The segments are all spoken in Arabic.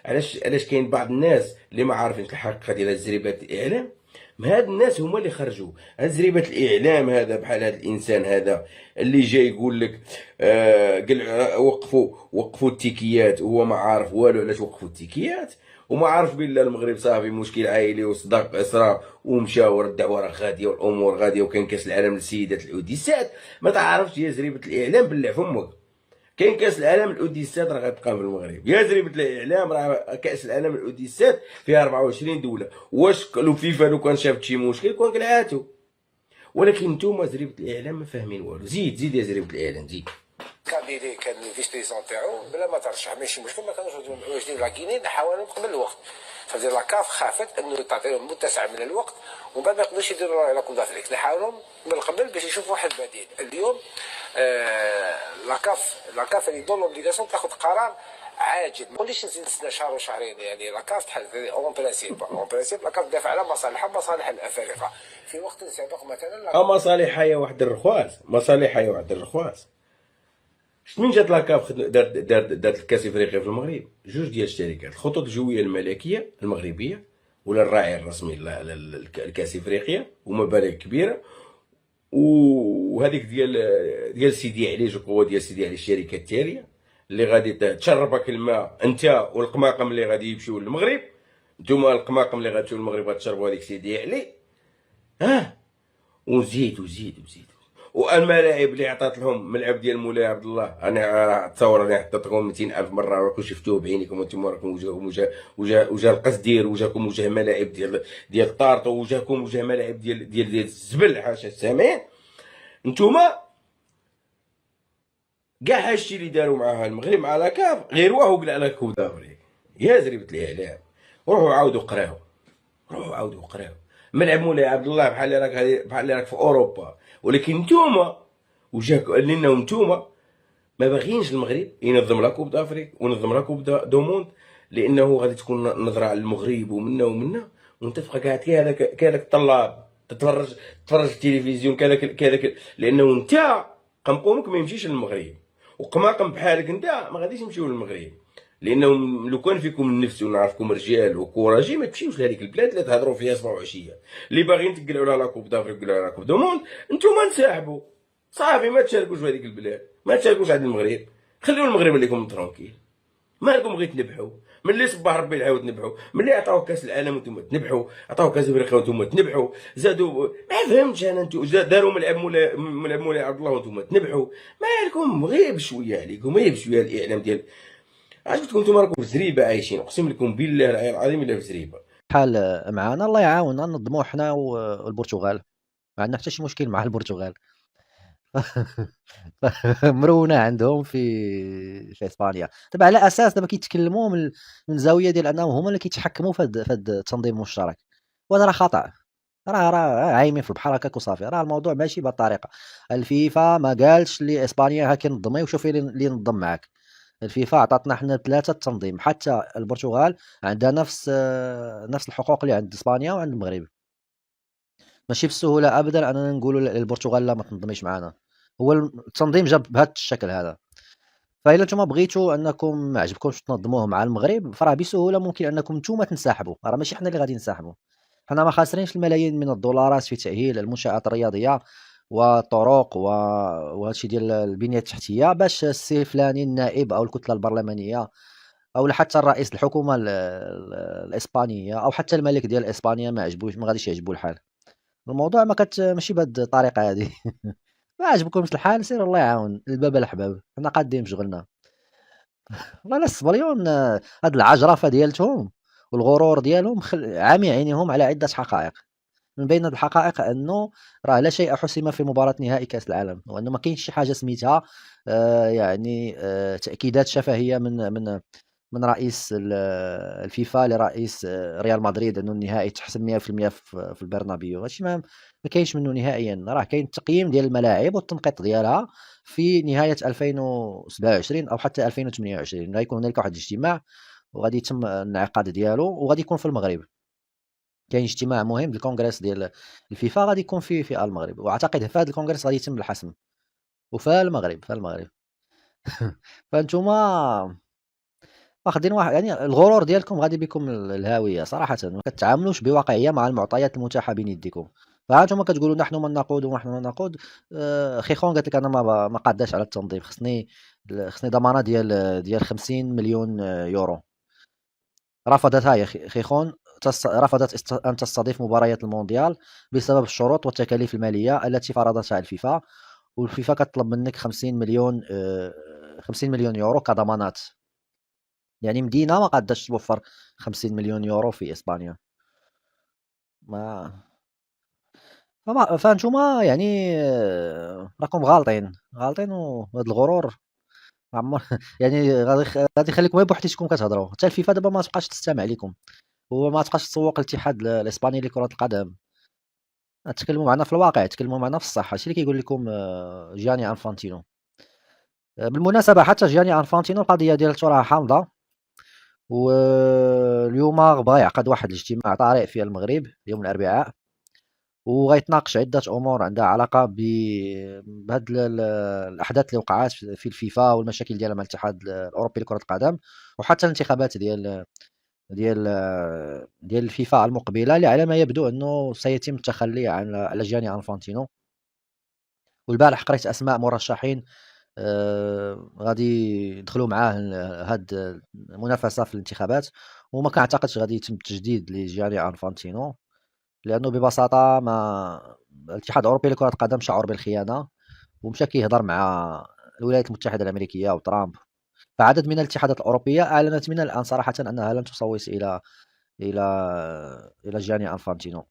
علاش كاين بعض الناس اللي ما عارفينش الحقيقه ديال زريبات الاعلام. ما هاد الناس هما اللي خرجوا هاد زريبات الاعلام، هذا بحال هذا الانسان هذا اللي جاي يقول لك قال وقفوا التيكيات، وهو ما عارف والو علاش وقفوا التيكيات، وما عارف بلا المغرب صافي مشكل عائلي وصداق اسره ومشى والدعوه راه غاديه والامور غاديه وكان كاس العالم للسيدات الاوديسات. ما تعرفش يا زريبه الاعلام بلع فمك، كاين كاس العالم الاوديسات راه غتبقى في المغرب يا زريبه الاعلام. راه كاس العالم الاوديسات فيها 24 دوله، واش لو فيفا لو كان شافت شي مشكل كون قلعاتو. ولكن نتوما زريبه الاعلام ما فاهمين والو. زيد يا زريبه الاعلام زيد. كانديدي كان الفيس بريزون تاعو بلا ما ترشح ماشي مشكل، ما كانوش واجدين لاكيني نحاولوا قبل الوقت. فدير لاكاف خافت انه تعطيهم متسع من الوقت ومن بعد ما يقدروش يديروا على كوب دافريك، نحاولوا من قبل باش يشوفوا واحد البديل. اليوم لاكاف اللي دون لوبليغاسيون تاخذ قرار عاجل، ما نقوليش نستنى شهر وشهرين. يعني لاكاف تحل اون برانسيب لاكاف تدافع على مصالحها مصالح الافارقه في وقت سابق مثلا. مصالحها يا واحد الرخواص، مصالحها يا واحد الرخواص. من جات لاكاف دارت الكاس افريقيا في المغرب؟ جوج ديال الشركات، الخطوط الجويه الملكيه المغربيه ولا الراعي الرسمي للكاس افريقيا ومبالغ كبيره، وهذيك ديال سيدي علي جو ديال سيدي علي الشركه التاليه اللي غادي تشربك الماء انت والقماقم اللي غادي يمشيو للمغرب. نتوما القماقم اللي غادي تمشيو للمغرب غتشربوا هذيك سيدي علي. وزيد. والملاعب اللي عطات لهم ملعب ديال مولاي عبد الله، انا تصور راني عطيت لكم 200,000 مره راكم شفتوه بعينيكم وانتم راكم وجا القصدير، وجاكم وجه ملاعب ديال طارطو، وجاكم وجه ملاعب ديال الزبل. حاشا السامعين. نتوما كاع هادشي اللي داروا معاها المغرب مع لاكاف غير واه قلع على كوب دافريك. يا زريبه الاعلام روحوا عاودوا قراو. ملعب مولاي عبد الله بحال اللي راك في اوروبا. ولكن نتوما وجاك لنا نتوما ما باغيينش المغرب ينظم لا كوب دافريك وينظم لا كوب دو موند، لانه غادي تكون نظره على المغرب ومنا وانت تبقى قاعد كهذاك الطلاب تتفرج التلفزيون كذاك لانه انت قمقومك ما يمشيش للمغرب، وقماقم بحالك انت ما غاديش يمشيو للمغرب. لانه لو كان فيكم النفس ونعرفكم رجال وكوراجي ما تمشيوش لهذيك البلاد اللي تهضروا فيها صباح وعشيه. اللي باغيين تقلعوا على لاكوب دافريك وقلعوا على لاكوب دو موند، نتوما انسحبوا صافي، ما تشاركوش في هذيك البلاد، ما تشاركوش عند المغرب، خليو المغرب لكم ترونكيل. مالكم غير تنبحوا ملي صباح ربي العاود تنبحوا، ملي عطاو كاس العالم وانتم تنبحوا، عطاو كاس افريقيا وانتم تنبحوا، زادوا ما فهمتش انا. انتم داروا ملعب مولاي عبد الله وانتم تنبحوا. مالكم غير بشويه عليكم، غير بشويه الاعلام ديال عجبتكم. نتوما راكم في زريبه عايشين، اقسم لكم بالله العلي العظيم الا في زريبه. بحال معانا الله يعاوننا ننظموا حنا والبرتغال، ما عندنا حتى شي مشكل مع البرتغال. مرونة عندهم في اسبانيا دابا على اساس دابا كيتكلموا من زاويه ديال انهم هما اللي كيتحكموا في هاد التنظيم المشترك، وهذا راه خطا. راه عايمين في البحر هكاك وصافي. راه الموضوع ماشي بهاد الطريقه. الفيفا ما قالش لاسبانيا ها كنظمي وشوفي اللي ينظم معاك. الفيفا عطاتنا حنا 3 التنظيم، حتى البرتغال عندها نفس الحقوق اللي عند اسبانيا وعند المغرب. ماشي بالسهوله ابدا اننا نقولوا للبرتغال لا ما تنظميش معنا. هو التنظيم جا بهذا الشكل هذا. فإلا نتوما بغيتوا انكم ما عجبكمش تنظموه مع المغرب، فراه بسهوله ممكن انكم نتوما تنسحبوا. راه ماشي حنا اللي غادي ننسحبوا، حنا ما خاسرينش الملايين من الدولارات في تأهيل المنشآت الرياضية والطرق وهادشي ديال البنية التحتية، باش السي فلاني النائب أو الكتلة البرلمانية أو حتى الرئيس الحكومة الإسبانية أو حتى الملك ديال إسبانيا ما غاديش يعجبو الحال. الموضوع ماشي بهاد الطريقة هادي. ما عجبكمش الحال سير الله يعاون الباب الأحباب، حنا قادين بشغلنا. والله الصبليون هاد العجرفة ديالتهم والغرور ديالهم عامي عينيهم على عدة حقائق. من بين هاد الحقائق أنه راه لا شيء حسم في مباراة نهائي كأس العالم، وأنه ما كاينش شي حاجة سميتها يعني تأكيدات شفهية من رئيس الفيفا لرئيس ريال مدريد أنه النهائي تحسم 100% في البرنابيو. هادشي ما كاينش منه نهائيا. راه كاين التقييم ديال الملاعب والتنقيط ديالها في نهاية 2027 أو حتى 2028 غيكون هنالك واحد الاجتماع وغادي يتم الانعقاد ديالو وغادي يكون في المغرب. كاين اجتماع مهم بالكونغرس ديال الفيفا غادي يكون في المغرب، واعتقد في هذا الكونغرس غادي يتم الحسم وفي المغرب. فانتوما واخدين واحد يعني الغرور ديالكم غادي بكم الهاوية صراحةً، ما كتعاملوش بواقعية مع المعطيات المتاحة بين يديكم. فهانتوما كتقولوا نحن من نقود ونحن من نقود. خيخون قالت لك أنا ما قاداش على التنظيم، خصني ضمانة ديال 50 مليون يورو. رفضت هي خيخون رفضت أن تستضيف مباريات المونديال بسبب الشروط والتكاليف المالية التي فرضتها الفيفا، والفيفا كتطلب منك 50 مليون يورو كضمانات. يعني مدينة ما قاداش توفر 50 مليون يورو في إسبانيا. ما فانتوما يعني راكم غالطين وهاد الغرور ما عمر يعني غادي يخليكم غير بوحديتكم كتهضروا. حتى الفيفا دابا ما تبقاش تستمع لكم، وما تبقاش تسوق الاتحاد الإسباني لكرة القدم. تكلموا معنا في الواقع، تكلموا معنا في الصح. هادشي اللي كيقول لكم جياني انفانتينو. بالمناسبة حتى جياني انفانتينو القضية ديالته راه حامضة، واليوم بغا يعقد واحد الاجتماع طارئ في المغرب يوم الأربعاء، وغيتناقش عدة أمور عندها علاقة بهاد الأحداث اللي وقعات في الفيفا والمشاكل ديالها مع الاتحاد الأوروبي لكرة القدم، وحتى الانتخابات ديال الفيفا المقبلة، اللي على ما يبدو أنه سيتم التخلي على جياني انفانتينو. والبارح قريت أسماء مرشحين غادي يدخلوا معاه هاد المنافسة في الانتخابات، وما كنعتقدش غادي يتم التجديد لجياني انفانتينو، لأنه ببساطة ما الاتحاد الأوروبي لكرة القدم شعر بالخيانة، ومشى كيهضر مع الولايات المتحدة الأمريكية وترامب. فعدد من الاتحادات الأوروبية أعلنت من الآن صراحةً أنها لن تصوت إلى جياني انفانتينو.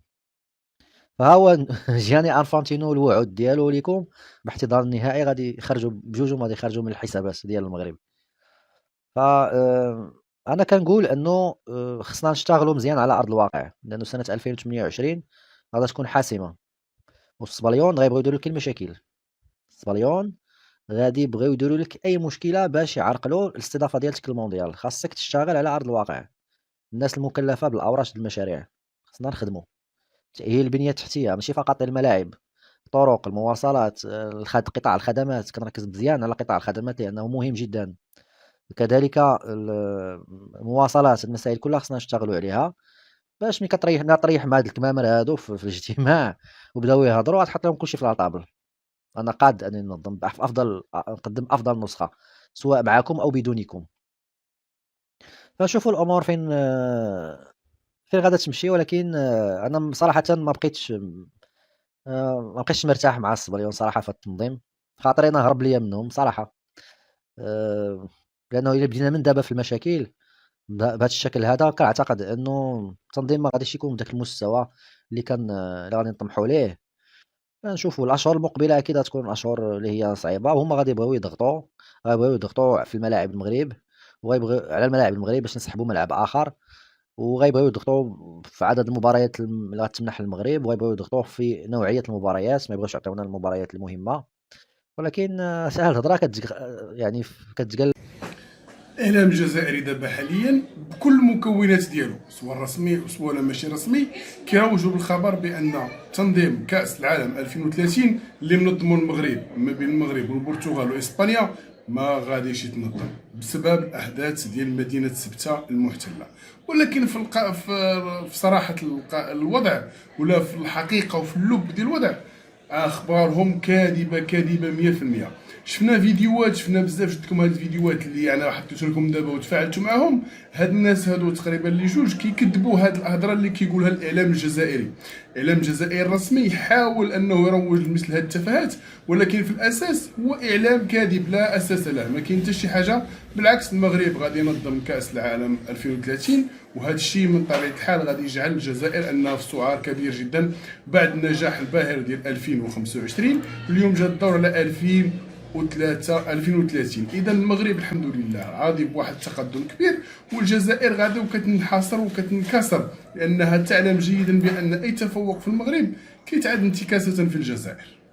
فهو جياني انفانتينو الوعود ديالو ليكم باحتضان النهائي غادي يخرجوا بجوجهم، غادي يخرجوا من الحسابات ديال المغرب. ف أنا كنقول أنه خصنا نشتغلوا مزيان على أرض الواقع، لأنه سنة 2028 غادا تكون حاسمة، والسباليون غيبغيو يديروا لك المشاكل. السباليون غادي يبغيو يديروا لك أي مشكلة باش يعرقلوا الاستضافة ديالتك للمونديال. خاصك تشتغل على أرض الواقع. الناس المكلفة بالأوراش د المشاريع خصنا نخدموا تأهيل البنية التحتية، ماشي فقط الملاعب، الطرق، المواصلات، قطاع الخدمات. كنركز مزيان على قطاع الخدمات لأنه مهم جدًا. كذلك المواصلات، المسائل كلها خصنا نشتغلوا عليها، باش ملي كتريح مع هاد الكمامر هادو في الاجتماع وبداو يهضروا غتحط لهم كلشي في لاطابل. أنا قاد أنني ننظم نقدم أفضل نسخة سواء معاكم أو بدونكم. فنشوفوا الأمور فين غادا تمشي، ولكن أنا صراحةً ما بقيتش مرتاح مع السبليون صراحة في التنظيم. خاطري أنا هرب ليا منهم صراحة. لأنه إلا بدينا من دابا في المشاكل بهذا الشكل هذا، كنعتقد أنه التنظيم ما غاديش يكون بداك المستوى اللي غادي نطمحوا ليه. نشوفوا الأشهر المقبلة أكيد غتكون أشهر اللي هي صعيبة، وهما غادي يبغيو يضغطوا في الملاعب المغرب، على الملاعب المغرب باش نسحبوا ملعب آخر، وغيبغيو يضغطوا في عدد المباريات اللي غتمنح للمغرب، وغيبغيو يضغطوا في نوعية المباريات، ما يبغيوش يعطيونا المباريات المهمة. ولكن ساهل الهضرة يعني كتقال. الاعلام الجزائري دابا حاليا بكل المكونات ديالو سواء رسمي سواء ماشي رسمي كيروجوا بالخبر بان تنظيم كاس العالم 2030 اللي منظمو المغرب ما بين المغرب والبرتغال واسبانيا ما غاديش يتنظم بسبب الاحداث ديال مدينه سبته المحتله. ولكن في صراحه الوضع ولا في الحقيقه وفي اللب ديال الوضع اخبارهم كاذبه 100%. شفنا فيديوهات، شفنا بزاف، جبتكم هاد الفيديوهات اللي انا حطيت لكم دابا وتفاعلتوا معاهم. هاد الناس هادو تقريبا اللي جوج كيكذبوا هاد الهضره اللي كيقولها الاعلام الجزائري. الاعلام الجزائري الرسمي يحاول انه يروج لمثل هاد التفاهات، ولكن في الاساس هو اعلام كاذب لا اساس له. ما كاين حتى شي حاجه، بالعكس المغرب غادي ينظم كاس العالم 2030، وهذا الشيء من طبيعه الحال غادي يجعل الجزائر انها في سعار كبير جدا بعد النجاح الباهر ديال 2025. اليوم جا الدور على 2030. اذا المغرب الحمد لله غادي بواحد التقدم كبير، والجزائر غادي وكتنحصر وكتنكسر، لانها تعلم جيدا بان اي تفوق في المغرب كيتعاد انتكاسه في الجزائر.